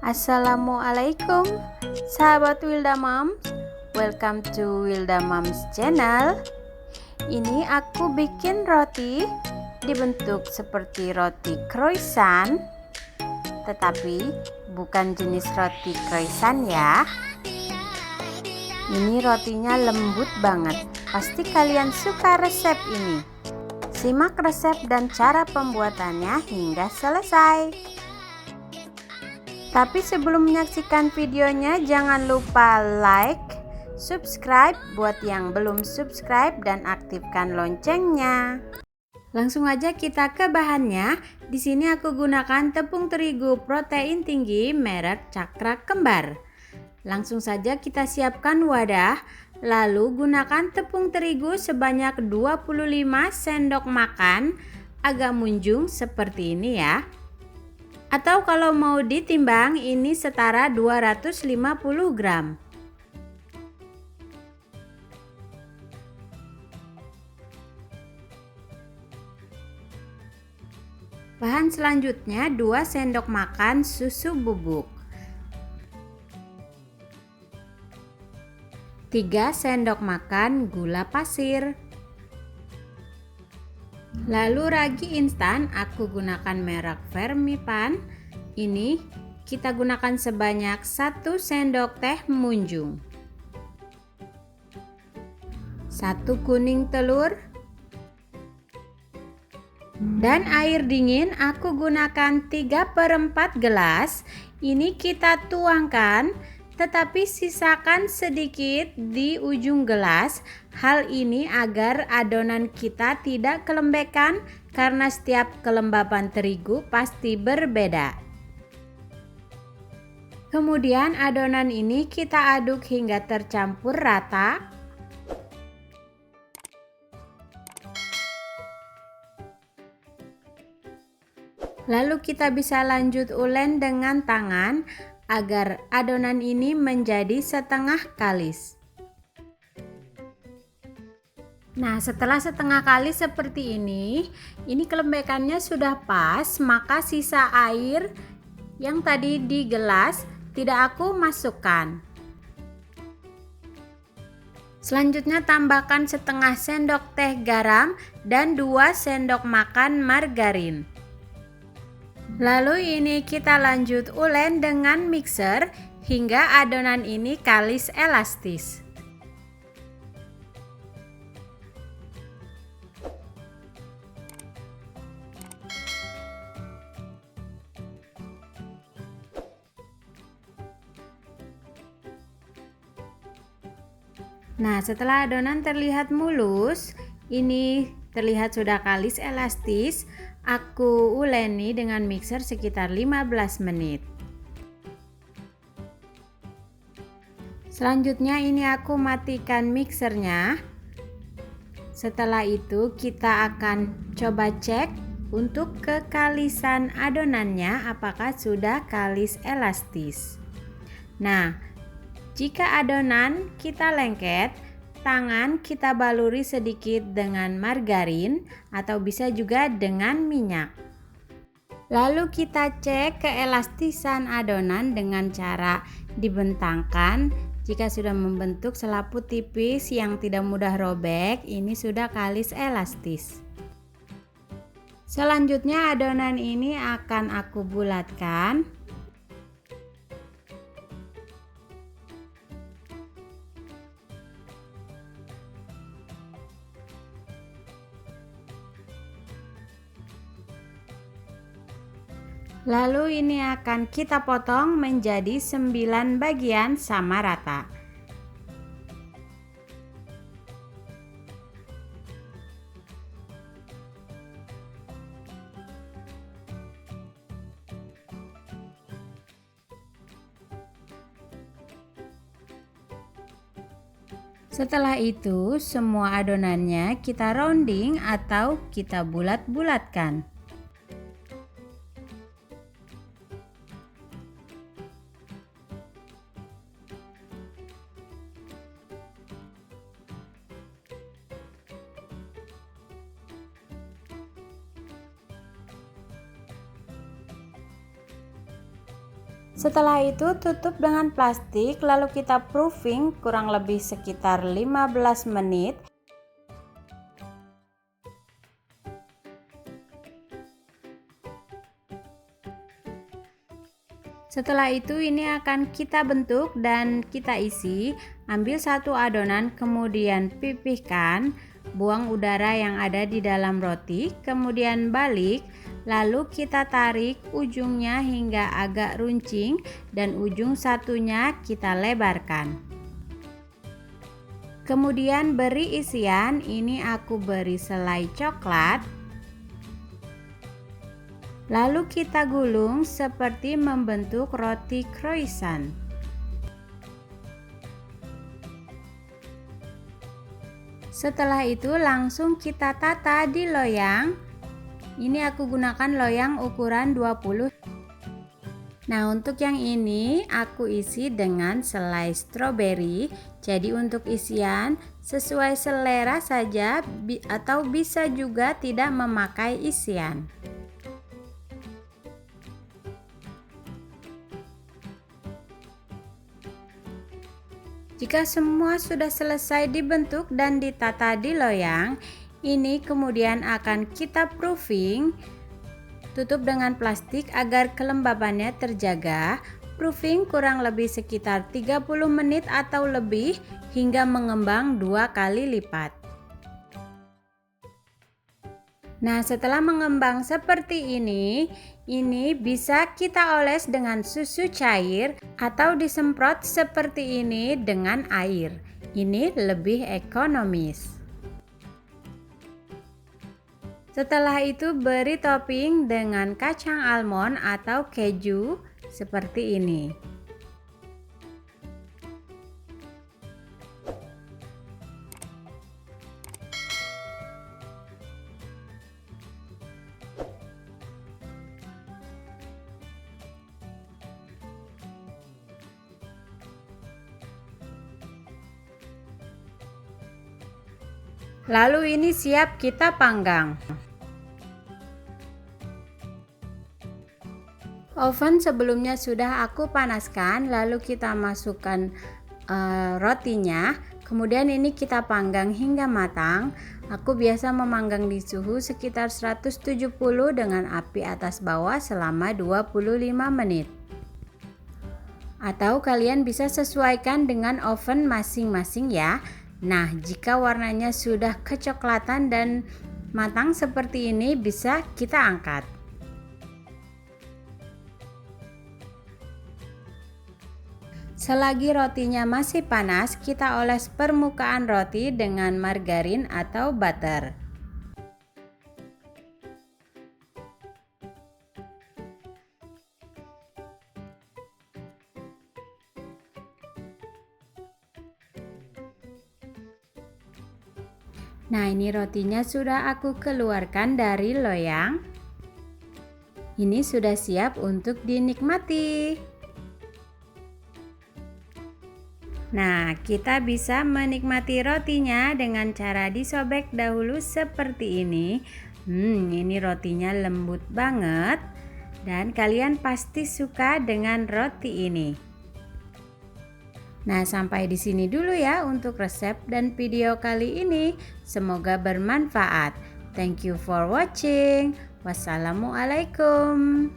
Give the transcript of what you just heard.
Assalamualaikum sahabat Wilda Moms. Welcome to Wilda Moms channel. Ini aku bikin roti dibentuk seperti roti croissant, tetapi bukan jenis roti croissant ya. Ini rotinya lembut banget. Pasti kalian suka resep ini. Simak resep dan cara pembuatannya hingga selesai. Tapi sebelum menyaksikan videonya, jangan lupa like, subscribe buat yang belum subscribe, dan aktifkan loncengnya. Langsung aja kita ke bahannya. Di sini aku gunakan tepung terigu protein tinggi merek Cakra Kembar. Langsung saja kita siapkan wadah. Lalu gunakan tepung terigu sebanyak 25 sendok makan, agak munjung seperti ini ya. Atau kalau mau ditimbang, ini setara 250 gram. Bahan selanjutnya 2 sendok makan susu bubuk, 3 sendok makan gula pasir. Lalu ragi instan aku gunakan merek Vermipan. Ini kita gunakan sebanyak 1 sendok teh munjung. 1 kuning telur. Dan air dingin aku gunakan 3/4 gelas. Ini kita tuangkan, tetapi sisakan sedikit di ujung gelas. Hal ini agar adonan kita tidak kelembekan, karena setiap kelembapan terigu pasti berbeda. Kemudian adonan ini kita aduk hingga tercampur rata. Lalu kita bisa lanjut ulen dengan tangan agar adonan ini menjadi setengah kalis. Nah, setelah setengah kalis seperti ini kelembekannya sudah pas, maka sisa air yang tadi di gelas tidak aku masukkan. Selanjutnya tambahkan setengah sendok teh garam dan 2 sendok makan margarin. Lalu ini kita lanjut ulen dengan mixer hingga adonan ini kalis elastis. Nah, setelah adonan terlihat mulus, ini terlihat sudah kalis elastis, aku uleni dengan mixer sekitar 15 menit. Selanjutnya ini aku matikan mixernya. Setelah itu kita akan coba cek untuk kekalisan adonannya apakah sudah kalis elastis. Nah, jika adonan kita lengket, tangan kita baluri sedikit dengan margarin atau bisa juga dengan minyak. Lalu kita cek keelastisan adonan dengan cara dibentangkan. Jika sudah membentuk selaput tipis yang tidak mudah robek, ini sudah kalis elastis. Selanjutnya adonan ini akan aku bulatkan. Lalu ini akan kita potong menjadi 9 bagian sama rata. Setelah itu semua adonannya kita rounding atau kita bulat-bulatkan. Setelah itu tutup dengan plastik, lalu kita proofing kurang lebih sekitar 15 menit. Setelah itu ini akan kita bentuk dan kita isi. Ambil satu adonan, kemudian pipihkan, buang udara yang ada di dalam roti, kemudian balik, lalu kita tarik ujungnya hingga agak runcing dan ujung satunya kita lebarkan. Kemudian beri isian, ini aku beri selai coklat. Lalu kita gulung seperti membentuk roti croissant. Setelah itu langsung kita tata di loyang. Ini aku gunakan loyang ukuran 20. Nah, untuk yang ini aku isi dengan selai stroberi. Jadi untuk isian sesuai selera saja atau bisa juga tidak memakai isian. Jika semua sudah selesai dibentuk dan ditata di loyang, ini kemudian akan kita proofing. Tutup dengan plastik agar kelembabannya terjaga. Proofing kurang lebih sekitar 30 menit atau lebih hingga mengembang 2 kali lipat. Nah, setelah mengembang seperti ini bisa kita oles dengan susu cair atau disemprot seperti ini dengan air. Ini lebih ekonomis. Setelah itu beri topping dengan kacang almond atau keju seperti ini. Lalu ini siap kita panggang. Oven sebelumnya sudah aku panaskan, lalu kita masukkan rotinya. Kemudian ini kita panggang hingga matang. Aku biasa memanggang di suhu sekitar 170 dengan api atas bawah selama 25 menit. Atau kalian bisa sesuaikan dengan oven masing-masing ya. Nah, jika warnanya sudah kecoklatan dan matang seperti ini, bisa kita angkat. Selagi rotinya masih panas, kita oles permukaan roti dengan margarin atau butter. Nah, ini rotinya sudah aku keluarkan dari loyang. Ini sudah siap untuk dinikmati. Nah, kita bisa menikmati rotinya dengan cara disobek dahulu seperti ini. Ini rotinya lembut banget dan kalian pasti suka dengan roti ini. Nah, sampai di sini dulu ya untuk resep dan video kali ini. Semoga bermanfaat. Thank you for watching. Wassalamualaikum.